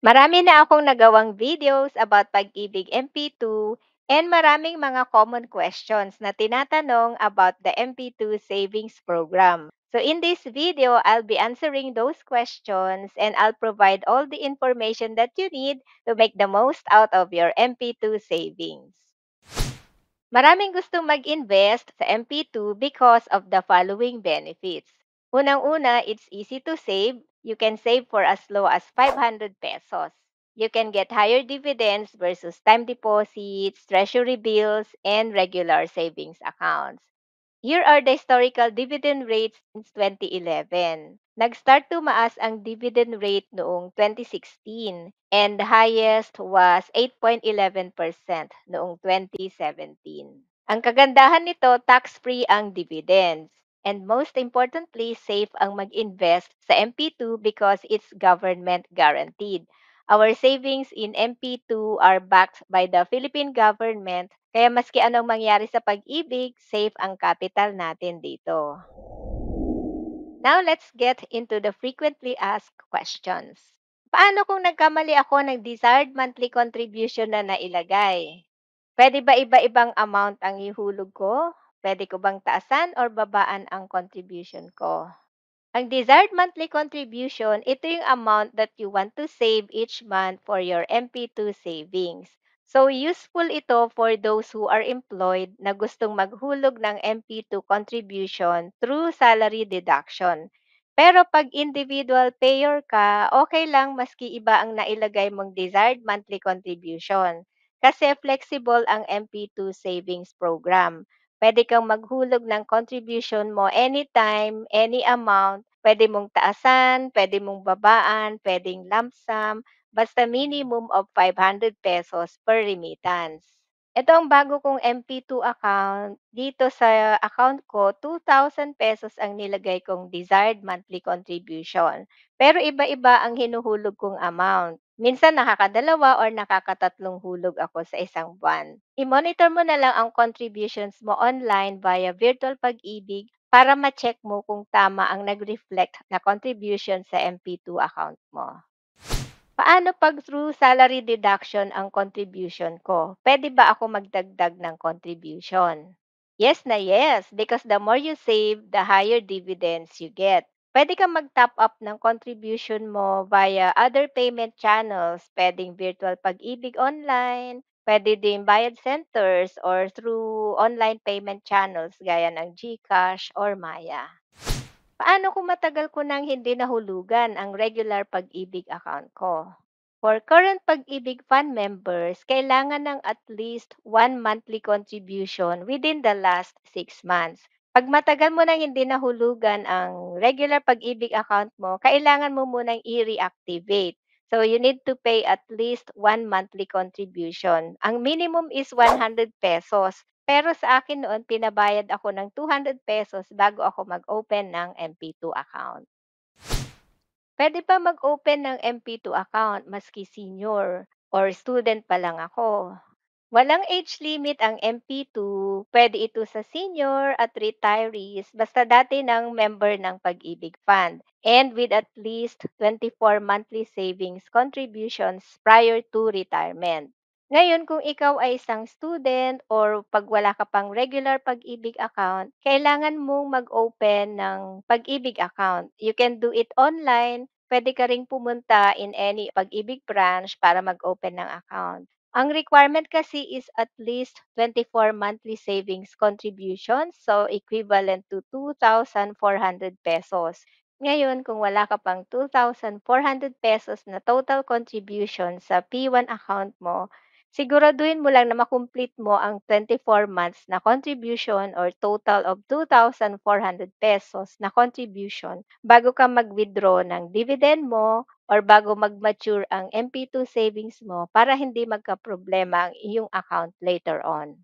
Marami na akong nagawang videos about Pag-ibig MP2 and maraming mga common questions na tinatanong about the MP2 savings program. So in this video, I'll be answering those questions and I'll provide all the information that you need to make the most out of your MP2 savings. Maraming gustong mag-invest sa MP2 because of the following benefits. Unang-una, it's easy to save. You can save for as low as 500 pesos. You can get higher dividends versus time deposits, treasury bills, and regular savings accounts. Here are the historical dividend rates since 2011. Nag-start tumaas ang dividend rate noong 2016 and the highest was 8.11% noong 2017. Ang kagandahan nito, tax-free ang dividends. And most importantly, safe ang mag-invest sa MP2 because it's government guaranteed. Our savings in MP2 are backed by the Philippine government, kaya maski anong mangyari sa pag-ibig, safe ang capital natin dito. Now let's get into the frequently asked questions. Paano kung nagkamali ako ng desired monthly contribution na nailagay? Pwede ba iba-ibang amount ang ihulog ko? Pwede ko bang taasan or babaan ang contribution ko? Ang desired monthly contribution, ito yung amount that you want to save each month for your MP2 savings. So, useful ito for those who are employed na gustong maghulog ng MP2 contribution through salary deduction. Pero pag individual payer ka, okay lang maski iba ang nailagay mong desired monthly contribution. Kasi flexible ang MP2 savings program. Puwede kang maghulog ng contribution mo anytime, any amount. Puwede mong taasan, puwede mong babaan, puwedeng lump sum, basta minimum of 500 pesos per remittance. Ito ang bago kong MP2 account. Dito sa account ko, 2,000 pesos ang nilagay kong desired monthly contribution. Pero iba-iba ang hinuhulog kong amount. Minsan nakakadalawa or nakakatatlong hulog ako sa isang buwan. I-monitor mo na lang ang contributions mo online via Virtual Pag-ibig para ma-check mo kung tama ang nag-reflect na contribution sa MP2 account mo. Paano 'pag through salary deduction ang contribution ko? Puwede ba ako magdagdag ng contribution? Yes na yes, because the more you save, the higher dividends you get. Puwede kang mag-top up ng contribution mo via other payment channels, puwedeng virtual pag-ibig online, puwede din bayad centers or through online payment channels gaya ng GCash or Maya. Paano kung matagal ko nang hindi nahulugan ang regular pag-ibig account ko? For current pag-ibig fund members, kailangan ng at least one monthly contribution within the last 6 months. Pag matagal mo nang hindi nahulugan ang regular pag-ibig account mo, kailangan mo munang i-reactivate. So you need to pay at least one monthly contribution. Ang minimum is 100 pesos. Pero sa akin noon, pinabayad ako ng 200 pesos bago ako mag-open ng MP2 account. Puwede ba mag-open ng MP2 account maski senior or student pa lang ako? Walang age limit ang MP2, puwede ito sa senior at retirees basta dati ng member ng Pag-ibig Fund and with at least 24 monthly savings contributions prior to retirement. Ngayon, kung ikaw ay isang student or 'pag wala ka pang regular Pag-ibig account, kailangan mong mag-open ng Pag-ibig account. You can do it online, puwede ka ring pumunta in any Pag-ibig branch para mag-open ng account. Ang requirement kasi is at least 24 monthly savings contributions, so equivalent to 2,400 pesos. Ngayon, kung wala ka pang 2,400 pesos na total contribution sa P1 account mo, siguraduhin mo lang na makomplete mo ang 24 months na contribution or total of 2,400 pesos na contribution bago ka mag-withdraw ng dividend mo or bago mag-mature ang MP2 savings mo para hindi magkaproblema ang iyong account later on.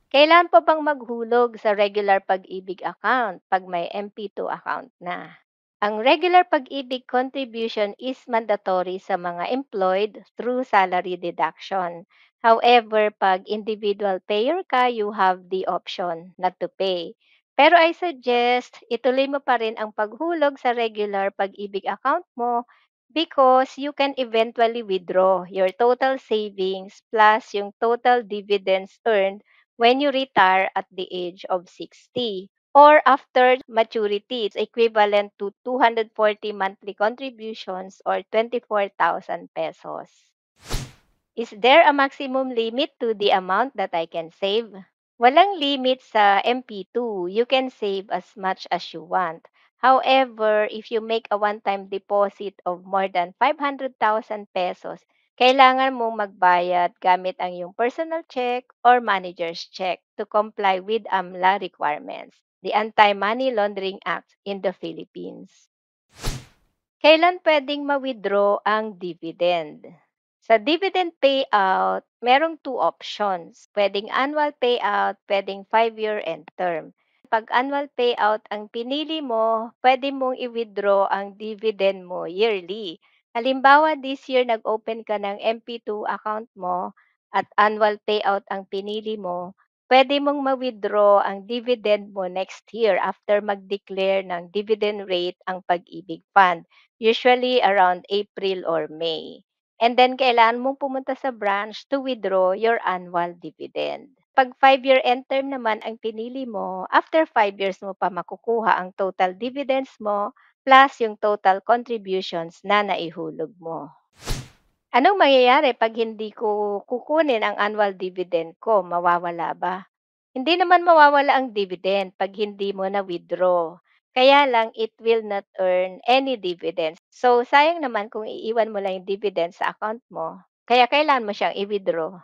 Kailan pa bang maghulog sa regular pag-ibig account pag may MP2 account na? Ang regular pag-ibig contribution is mandatory sa mga employed through salary deduction. However, pag individual payer ka, you have the option not to pay. Pero I suggest, ituloy mo pa rin ang paghulog sa regular pag-ibig account mo because you can eventually withdraw your total savings plus yung total dividends earned when you retire at the age of 60 or after maturity. It's equivalent to 240 monthly contributions or 24,000 pesos. Is there a maximum limit to the amount that I can save? Walang limit sa MP2. You can save as much as you want. However, if you make a one-time deposit of more than 500,000 pesos, kailangan mong magbayad gamit ang iyong personal check or manager's check to comply with AMLA requirements, the Anti-Money Laundering Act in the Philippines. Kailan puwedeng ma-withdraw ang dividend? Sa dividend payout, merong two options. Puwedeng annual payout, puwedeng 5-year end term. 'Pag annual payout ang pinili mo, puwede mong i-withdraw ang dividend mo yearly. Halimbawa, this year nag-open ka ng MP2 account mo at annual payout ang pinili mo, puwede mong ma-withdraw ang dividend mo next year after mag-declare ng dividend rate ang Pag-ibig Fund, usually around April or May. And then kailangan mong pumunta sa branch to withdraw your annual dividend. 'Pag 5-year end term naman ang pinili mo, after 5 years mo pa makukuha ang total dividends mo plus yung total contributions na naihulog mo. Anong mangyayari 'pag hindi ko kukunin ang annual dividend ko, mawawala ba? Hindi naman mawawala ang dividend 'pag hindi mo na-withdraw. Kaya lang it will not earn any dividends. So, sayang naman kung iiwan mo lang yung dividend sa account mo, kaya kailangan mo siyang i-withdraw.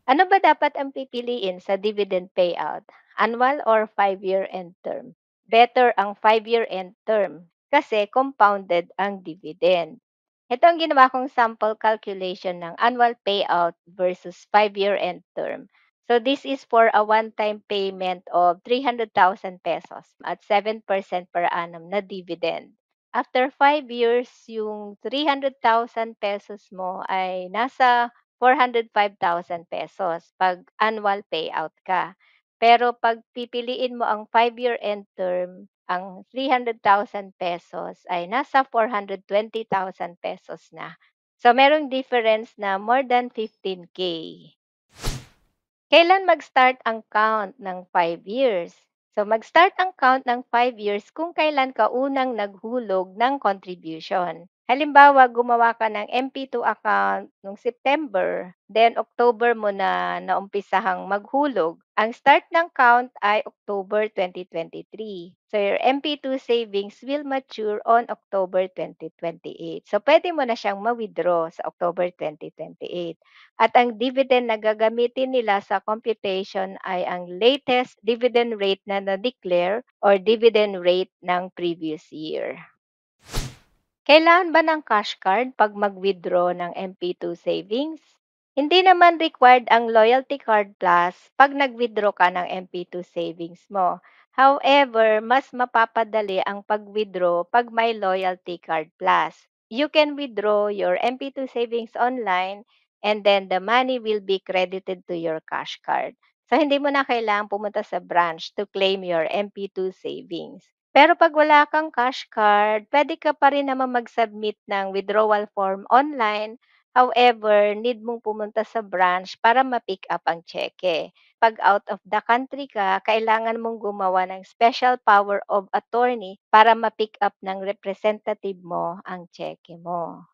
Ano ba dapat ang pipiliin sa dividend payout, annual or 5-year end term? Better ang 5-year end term kasi compounded ang dividend. Ito ang ginawa kong sample calculation ng annual payout versus 5-year end term. So this is for a one-time payment of 300,000 pesos at 7% per annum na dividend. After 5 years, yung 300,000 pesos mo ay nasa 405,000 pesos 'pag annual payout ka. Pero 'pag pipiliin mo ang 5-year end term, ang 300,000 pesos ay nasa 420,000 pesos na. So merong difference na more than 15K. Kailan mag-start ang count ng 5 years? So mag-start ang count ng 5 years kung kailan ka unang naghulog ng contribution. Halimbawa, gumawa ka ng MP2 account noong September, then October mo na naumpisahang maghulog. Ang start ng count ay October 2023. So your MP2 savings will mature on October 2028. So pwede mo na siyang ma-withdraw sa October 2028. At ang dividend na gagamitin nila sa computation ay ang latest dividend rate na na-declare or dividend rate ng previous year. Kailangan ba ng cash card 'pag mag-withdraw ng MP2 savings? Hindi naman required ang Loyalty Card Plus 'pag nag-withdraw ka ng MP2 savings mo. However, mas mapapadali ang pag-withdraw 'pag may Loyalty Card Plus. You can withdraw your MP2 savings online and then the money will be credited to your cash card. So hindi mo na kailangang pumunta sa branch to claim your MP2 savings. Pero 'pag wala kang cash card, puwede ka pa rin naman mag-submit ng withdrawal form online. However, need mong pumunta sa branch para ma-pick up ang tseke. 'Pag out of the country ka, kailangan mong gumawa ng special power of attorney para ma-pick up ng representative mo ang tseke mo.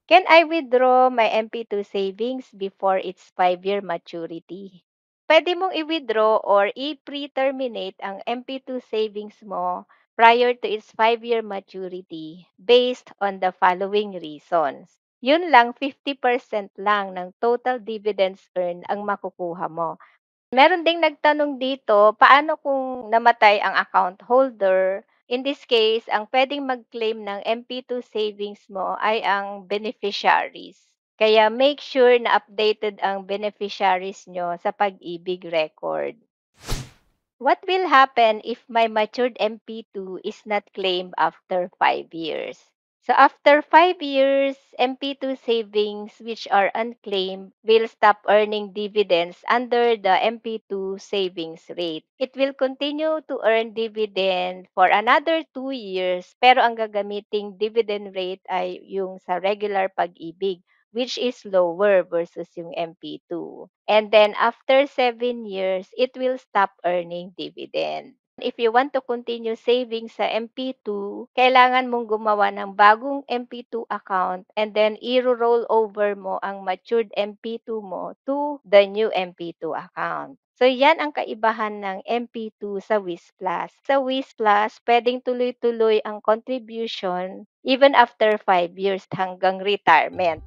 Can I withdraw my MP2 savings before its 5-year maturity? Pwede mong i-withdraw or i-pre-terminate ang MP2 savings mo prior to its 5-year maturity based on the following reasons. Yun lang, 50% lang ng total dividends earned ang makukuha mo. Meron ding nagtanong dito, paano kung namatay ang account holder? In this case, ang pwedeng mag-claim ng MP2 savings mo ay ang beneficiaries. Kaya make sure na updated ang beneficiaries nyo sa Pag-ibig record. What will happen if my matured MP2 is not claimed after 5 years? So after 5 years, MP2 savings which are unclaimed will stop earning dividends under the MP2 savings rate. It will continue to earn dividend for another 2 years pero ang gagamiting dividend rate ay yung sa regular pag-ibig which is lower versus yung MP2. And then after 7 years, it will stop earning dividend. If you want to continue saving sa MP2, kailangan mong gumawa ng bagong MP2 account and then i-roll over mo ang matured MP2 mo to the new MP2 account. So, yan ang kaibahan ng MP2 sa Wiz Plus. Sa Wiz Plus, pwedeng tuloy-tuloy ang contribution even after 5 years hanggang retirement.